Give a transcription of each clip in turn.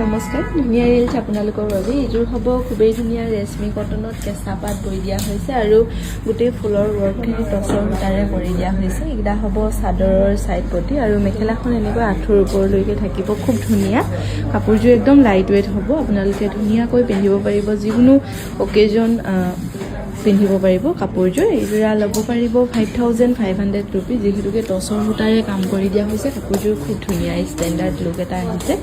নমস্কাৰ ধুনীয়া ৰিলছ আপোনালোকৰ বাবে এইযোৰ হ'ব খুবেই ধুনীয়া ৰেশমি কটনত কেঁচা পাত বৈ দিয়া হৈছে আৰু গোটেই ফুলৰ ৱৰ্কখিনি টচৰ সূতাৰে কৰি দিয়া হৈছে এইকেইটা হ'ব চাদৰৰ ছাইড পটি আৰু মেখেলাখন এনেকৈ আঁঠুৰ ওপৰলৈকে থাকিব খুব ধুনীয়া কাপোৰযোৰ একদম লাইট ৱেইট হ'ব আপোনালোকে ধুনীয়াকৈ পিন্ধিব পাৰিব যিকোনো অকেজন পিন্ধিব পাৰিব কাপোৰযোৰ এইযোৰা ল'ব পাৰিব 5500 ৰুপিজ যিহেতুকে টচৰ সূতাৰে কাম কৰি দিয়া হৈছে কাপোৰযোৰ খুব ধুনীয়া ষ্টেণ্ডাৰ্ড লুক এটা আহিছে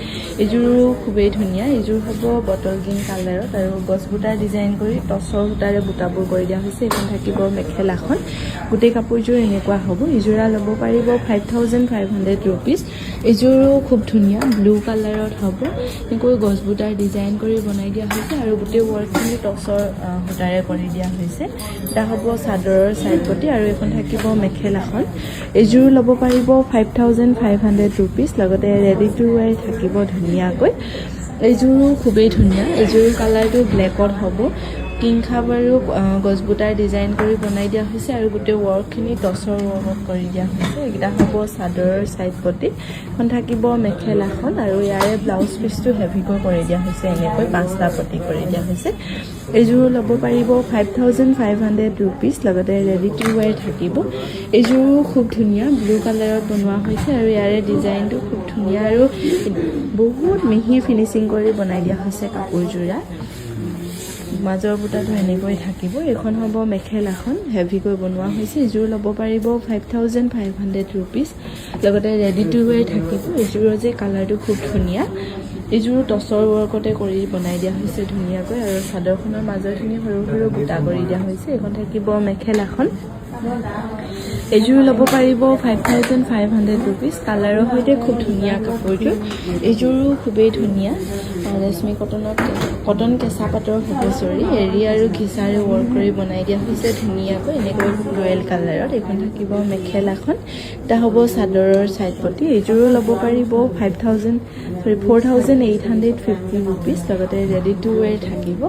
এইযোৰো খুবেই ধুনীয়া এইযোৰ হ'ব বটল গ্ৰীণ কালাৰত আৰু গছ বুটাৰ ডিজাইন কৰি টচৰ সূতাৰে বুটাবোৰ কৰি দিয়া হৈছে এখন থাকিব মেখেলাখন গোটেই কাপোৰযোৰ এনেকুৱা হ'ব এইযোৰা ল'ব পাৰিব 5500 ৰুপিজ এইযোৰো খুব ধুনীয়া ব্লু কালাৰত হ'ব এনেকৈ গছ বুটাৰ ডিজাইন কৰি বনাই দিয়া হৈছে আৰু গোটেই ৱৰ্কখিনি টচৰ সূতাৰে কৰি দিয়া হৈছে এটা হ'ব চাদৰৰ ছাইড পটি আৰু এখন থাকিব মেখেলাখন এইযোৰ ল'ব পাৰিব 5500 ৰুপিজ লগতে ৰেডি টু ৱেৰ থাকিব ধুনীয়াকৈ এইযোৰো খুবেই ধুনীয়া এইযোৰ কালাৰটো ব্লেকত হ'ব কিংখাব আৰু গছ বুটাৰ ডিজাইন কৰি বনাই দিয়া হৈছে আৰু গোটেই ৱৰ্কখিনি টচৰ ৱৰ্কত কৰি দিয়া হৈছে এইকেইটা হ'ব চাদৰৰ ছাইড পটি এখন থাকিব মেখেলাখন আৰু ইয়াৰে ব্লাউজ পিচটো হেভিকৈ কৰি দিয়া হৈছে এনেকৈ 5টা পটি কৰি দিয়া হৈছে এইযোৰ ল'ব পাৰিব 5500 ৰুপিজ লগতে ৰেডি টু ৱেৰ থাকিব এইযোৰো খুব ধুনীয়া ব্লু কালাৰত বনোৱা হৈছে আৰু ইয়াৰে ডিজাইনটো খুব ধুনীয়া আৰু বহুত মিহি ফিনিচিং কৰি বনাই দিয়া হৈছে কাপোৰযোৰা মাজৰ বুটাটো এনেকৈ থাকিব এখন হ'ব মেখেলাখন হেভিকৈ বনোৱা হৈছে এইযোৰ ল'ব পাৰিব 5500 ৰুপিজ লগতে ৰেডি টু ৱেৰ থাকিব এইযোৰৰ যে কালাৰটো খুব ধুনীয়া এইযোৰো টচৰ ৱৰ্কতে কৰি বনাই দিয়া হৈছে ধুনীয়াকৈ আৰু চাদৰখনৰ মাজৰখিনি সৰু সৰু বুটা কৰি দিয়া হৈছে এখন থাকিব মেখেলাখন এইযোৰ ল'ব পাৰিব 5500 ৰুপিজ কালাৰৰ সৈতে খুব ধুনীয়া কাপোৰযোৰ এইযোৰো খুবেই ধুনীয়া ৰেশমি কটনত কটন কেঁচা পাতৰ হ'ব এৰি আৰু ঘিচাৰে ৱৰ্ক কৰি বনাই দিয়া হৈছে ধুনীয়াকৈ এনেকৈ ৰয়েল কালাৰত এইখন থাকিব মেখেলাখন এটা হ'ব চাদৰৰ ছাইড পটি এইযোৰো ল'ব পাৰিব 4850 ৰুপিজ লগতে ৰেডি টু ৱেৰ থাকিব